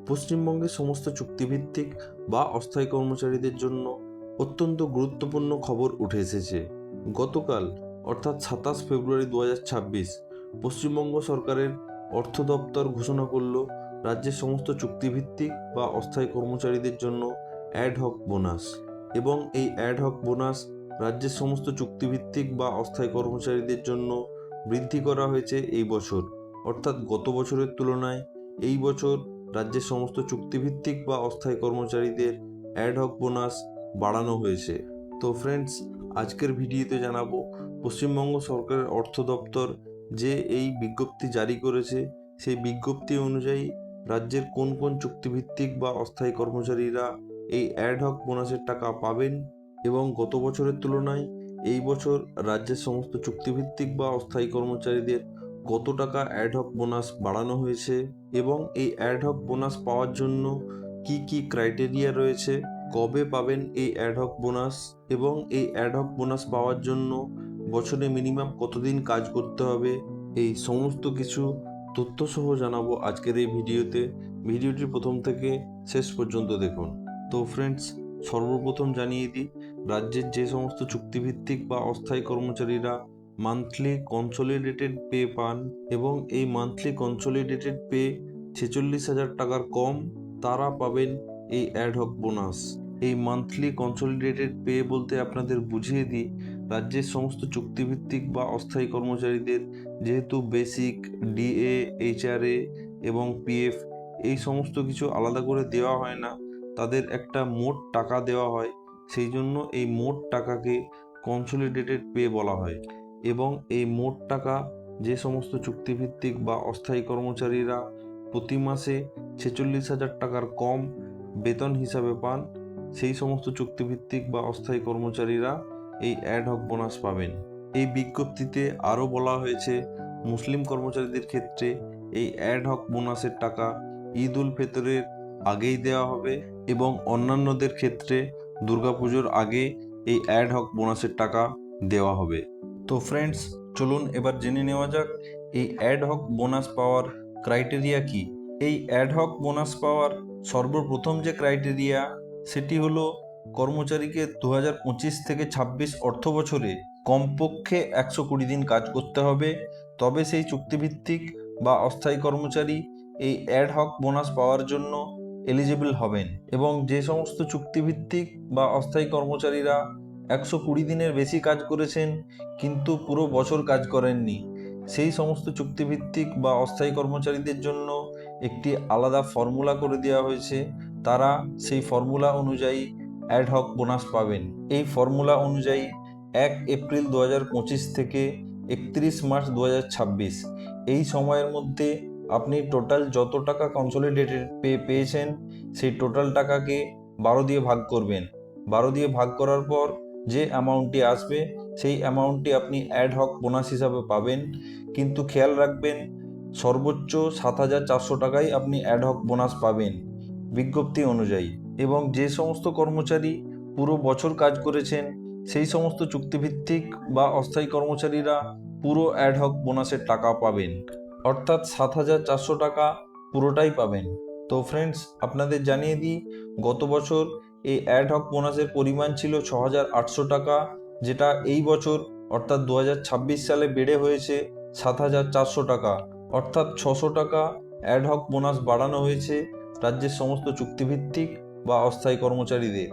পশ্চিমবঙ্গের সমস্ত চুক্তিভিত্তিক বা অস্থায়ী কর্মচারীদের জন্য অত্যন্ত গুরুত্বপূর্ণ খবর উঠে এসেছে। গতকাল অর্থাৎ 27 ফেব্রুয়ারি 2026 পশ্চিমবঙ্গ সরকারের অর্থ দপ্তর ঘোষণা করল রাজ্যের সমস্ত চুক্তিভিত্তিক বা অস্থায়ী কর্মচারীদের জন্য অ্যাডহক বোনাস। এবং এই অ্যাডহক বোনাস রাজ্যের সমস্ত চুক্তিভিত্তিক বা অস্থায়ী কর্মচারীদের জন্য বৃদ্ধি করা হয়েছে এই বছর, অর্থাৎ গত বছরের তুলনায় এই বছর রাজ্যের সমস্ত চুক্তিভিত্তিক বা অস্থায়ী কর্মচারীদের অ্যাডহক বোনাস বাড়ানো হয়েছে। তো ফ্রেন্ডস, আজকের ভিডিওতে জানাবো পশ্চিমবঙ্গ সরকারের অর্থ দপ্তর যে এই বিজ্ঞপ্তি জারি করেছে, সেই বিজ্ঞপ্তি অনুযায়ী রাজ্যের কোন কোন চুক্তিভিত্তিক বা অস্থায়ী কর্মচারীরা এই অ্যাডহক বোনাসের টাকা পাবেন এবং গত বছরের তুলনায় এই বছর রাজ্যের সমস্ত চুক্তিভিত্তিক বা অস্থায়ী কর্মচারীদের কত টাকা অ্যাডহক বোনাস বাড়ানো হয়েছে এবং এই অ্যাডহক বোনাস পাওয়ার জন্য কি কি ক্রাইটেরিয়া রয়েছে, কবে পাবেন এই অ্যাডহক বোনাস এবং এই অ্যাডহক বোনাস পাওয়ার জন্য বছরে মিনিমাম কতদিন কাজ করতে হবে, এই সমস্ত কিছু তথ্য সহ জানাবো আজকের এই ভিডিওতে। ভিডিওটি প্রথম থেকে শেষ পর্যন্ত দেখুন। তো ফ্রেন্ডস, সর্বপ্রথম জানিয়ে দিই, রাজ্যের যে সমস্ত চুক্তিভিত্তিক বা অস্থায়ী কর্মচারীরা মান্থলি কনসোলিডেটেড পে পান এবং এই মান্থলি কনসোলিডেটেড পে 46,000 টাকার কম, তারা পাবেন এই অ্যাডহক বোনাস। এই মান্থলি কনসোলিডেটেড পে বলতে আপনাদের বুঝিয়ে দিই, রাজ্যের সমস্ত চুক্তিভিত্তিক বা অস্থায়ী কর্মচারীদের যেহেতু বেসিক, ডিএ, এইচআরএ এবং পিএফ এই সমস্ত কিছু আলাদা করে দেওয়া হয় না, তাদের একটা মোট টাকা দেওয়া হয়, সেই জন্য এই মোট টাকাকে কনসোলিডেটেড পে বলা হয়। এবং এই মোট টাকা যে সমস্ত চুক্তিভিত্তিক বা অস্থায়ী কর্মচারীরা প্রতি মাসে 46,000 টাকার কম বেতন হিসাবে পান, সেই সমস্ত চুক্তিভিত্তিক বা অস্থায়ী কর্মচারীরা এই অ্যাডহক বোনাস পাবেন। এই বিজ্ঞপ্তিতে আরও বলা হয়েছে, মুসলিম কর্মচারীদের ক্ষেত্রে এই অ্যাডহক বোনাসের টাকা ঈদ উল ফিতরের আগেই দেওয়া হবে এবং অন্যান্যদের ক্ষেত্রে দুর্গাপুজোর আগে এই অ্যাডহক বোনাসের টাকা দেওয়া হবে। তো ফ্রেন্ডস, চলুন এবার জেনে নেওয়া যাক এই অ্যাডহক বোনাস পাওয়ার ক্রাইটেরিয়া কি। এই অ্যাডহক বোনাস পাওয়ার সর্বপ্রথম যে ক্রাইটেরিয়া, সেটি হলো কর্মচারীকে 2025 থেকে 26 অর্থ বছরে কমপক্ষে 120 দিন কাজ করতে হবে, তবে সেই চুক্তিভিত্তিক বা অস্থায়ী কর্মচারী এই অ্যাডহক বোনাস পাওয়ার জন্য এলিজিবল হবেন। এবং যে সমস্ত চুক্তিভিত্তিক বা অস্থায়ী কর্মচারীরা 120 দিনের বেশি কাজ করেছেন কিন্তু পুরো বছর কাজ করেননি, সেই সমস্ত চুক্তিভিত্তিক বা অস্থায়ী কর্মচারীদের জন্য একটি আলাদা ফর্মুলা করে দেওয়া হয়েছে, তারা সেই ফর্মুলা অনুযায়ী অ্যাডহক বোনাস পাবেন। এই ফর্মুলা অনুযায়ী 1 এপ্রিল 2025 থেকে 31 মার্চ 2026 এই সময়ের মধ্যে আপনি টোটাল যত টাকা কনসোলিডেটেড পে পেয়েছেন সেই টোটাল টাকাকে 12 দিয়ে ভাগ করবেন। 12 দিয়ে ভাগ করার পর যে অ্যামাউন্টটি আসবে সেই অ্যামাউন্টটি আপনি অ্যাডহক বোনাস হিসাবে পাবেন। কিন্তু খেয়াল রাখবেন, সর্বোচ্চ 7,400 টাকাই আপনি অ্যাডহক বোনাস পাবেন বিজ্ঞপ্তি অনুযায়ী। এবং যে সমস্ত কর্মচারী পুরো বছর কাজ করেছেন সেই সমস্ত চুক্তিভিত্তিক বা অস্থায়ী কর্মচারীরা পুরো অ্যাডহক বোনাসের টাকা পাবেন, অর্থাৎ 7,400 টাকা পুরোটাই পাবেন। তো ফ্রেন্ডস, আপনাদের জানিয়ে দিই, গত বছর এই অ্যাডহক বোনাসের পরিমাণ ছিল 6,800 টাকা, যেটা এই বছর অর্থাৎ 2026 সালে বেড়ে হয়েছে 7,400 টাকা, অর্থাৎ 600 টাকা অ্যাডহক বোনাস বাড়ানো হয়েছে রাজ্যের সমস্ত চুক্তিভিত্তিক বা অস্থায়ী কর্মচারীদের।